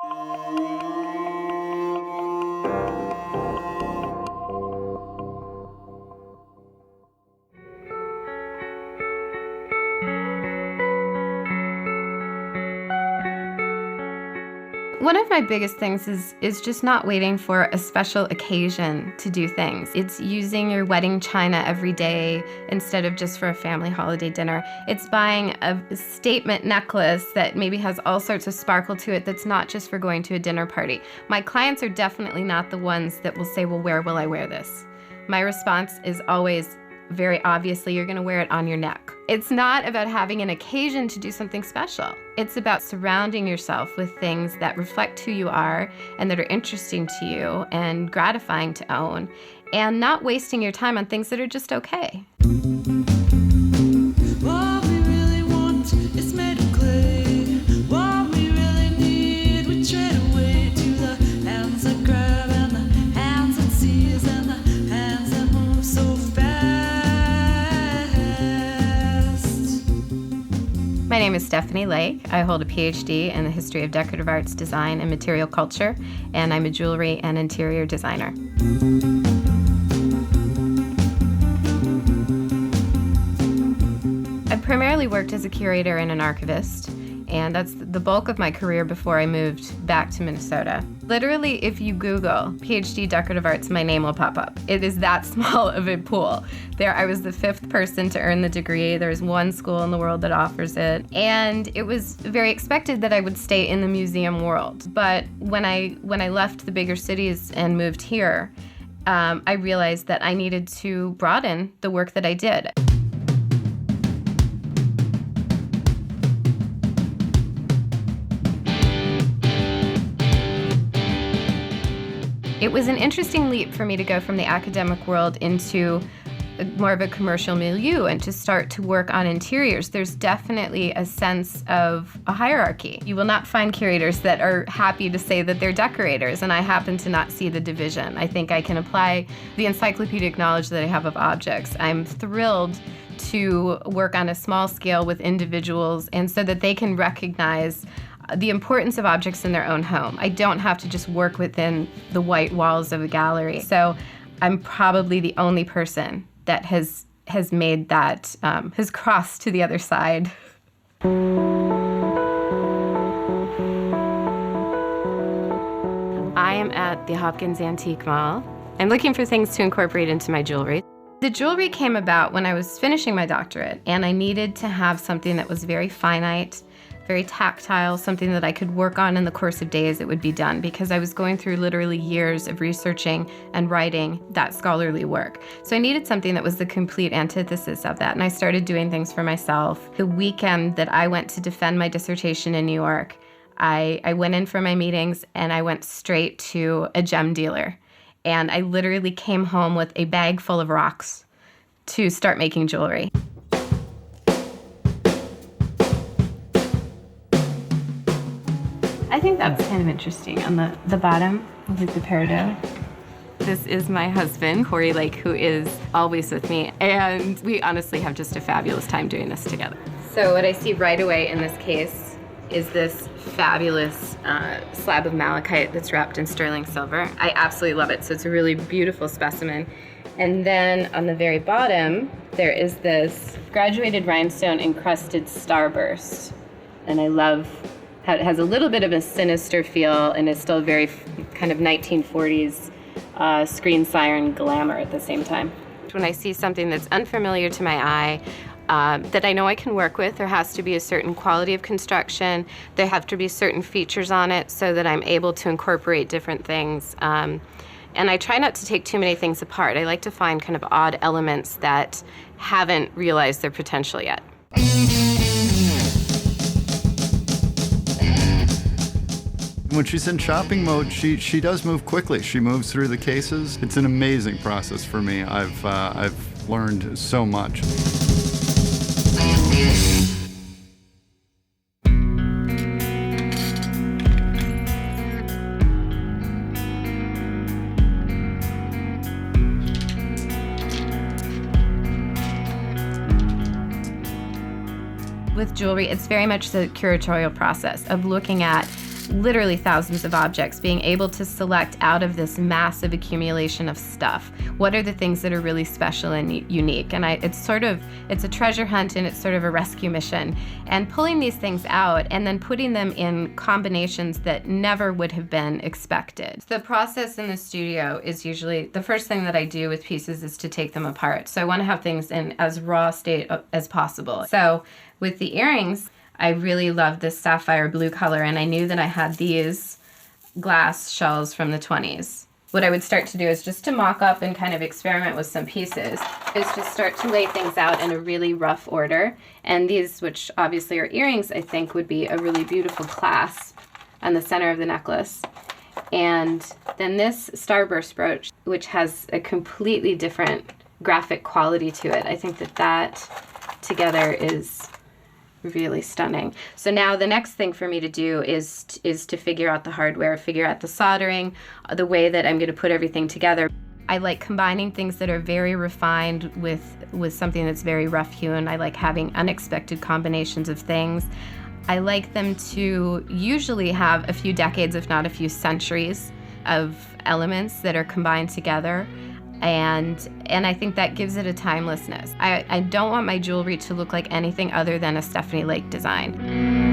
One of my biggest things is just not waiting for a special occasion to do things. It's using your wedding china every day instead of just for a family holiday dinner. It's buying a statement necklace that maybe has all sorts of sparkle to it that's not just for going to a dinner party. My clients are definitely not the ones that will say, well, where will I wear this? My response is always, very obviously, you're gonna wear it on your neck. It's not about having an occasion to do something special. It's about surrounding yourself with things that reflect who you are and that are interesting to you and gratifying to own, and not wasting your time on things that are just okay. What we really want is made of clay. What we really need, we trade away to the hands that grab and the hands that seize and the hands that move so fast. My name is Stephanie Lake. I hold a PhD in the history of decorative arts, design, and material culture, and I'm a jewelry and interior designer. I primarily worked as a curator and an archivist, and that's the bulk of my career before I moved back to Minnesota. Literally, if you Google PhD decorative arts, my name will pop up. It is that small of a pool. I was the 5th person to earn the degree. There's one school in the world that offers it. And it was very expected that I would stay in the museum world. But when I left the bigger cities and moved here, I realized that I needed to broaden the work that I did. It was an interesting leap for me to go from the academic world into more of a commercial milieu and to start to work on interiors. There's definitely a sense of a hierarchy. You will not find curators that are happy to say that they're decorators, and I happen to not see the division. I think I can apply the encyclopedic knowledge that I have of objects. I'm thrilled to work on a small scale with individuals and so that they can recognize the importance of objects in their own home. I don't have to just work within the white walls of a gallery. So I'm probably the only person that has made that, has crossed to the other side. I am at the Hopkins Antique Mall. I'm looking for things to incorporate into my jewelry. The jewelry came about when I was finishing my doctorate, and I needed to have something that was very finite, very tactile, something that I could work on in the course of days. It would be done because I was going through literally years of researching and writing that scholarly work. So I needed something that was the complete antithesis of that, and I started doing things for myself. The weekend that I went to defend my dissertation in New York, I went in for my meetings and I went straight to a gem dealer, and I literally came home with a bag full of rocks to start making jewelry. I think that's kind of interesting. On the bottom, with the peridot. This is my husband, Corey Lake, who is always with me, and we honestly have just a fabulous time doing this together. So what I see right away in this case is this fabulous slab of malachite that's wrapped in sterling silver. I absolutely love it, so it's a really beautiful specimen. And then on the very bottom, there is this graduated rhinestone encrusted starburst, and I love how it has a little bit of a sinister feel and is still very kind of 1940s screen siren glamour at the same time. When I see something that's unfamiliar to my eye, that I know I can work with, there has to be a certain quality of construction, there have to be certain features on it so that I'm able to incorporate different things. And I try not to take too many things apart. I like to find kind of odd elements that haven't realized their potential yet. When she's in shopping mode, she does move quickly. She moves through the cases. It's an amazing process for me. I've learned so much. With jewelry, it's very much the curatorial process of looking at literally thousands of objects, being able to select out of this massive accumulation of stuff, what are the things that are really special and unique. And it's a treasure hunt, and it's sort of a rescue mission. And pulling these things out and then putting them in combinations that never would have been expected. The process in the studio is usually, the first thing that I do with pieces is to take them apart. So I want to have things in as raw state as possible. So with the earrings, I really love this sapphire blue color, and I knew that I had these glass shells from the 20s. What I would start to do is just to mock up and kind of experiment with some pieces, is just start to lay things out in a really rough order. And these, which obviously are earrings, I think would be a really beautiful clasp on the center of the necklace. And then this starburst brooch, which has a completely different graphic quality to it. I think that together is really stunning. So now the next thing for me to do is to figure out the hardware, figure out the soldering, the way that I'm going to put everything together. I like combining things that are very refined with something that's very rough hewn. I like having unexpected combinations of things. I like them to usually have a few decades, if not a few centuries, of elements that are combined together. And I think that gives it a timelessness. I don't want my jewelry to look like anything other than a Stephanie Lake design.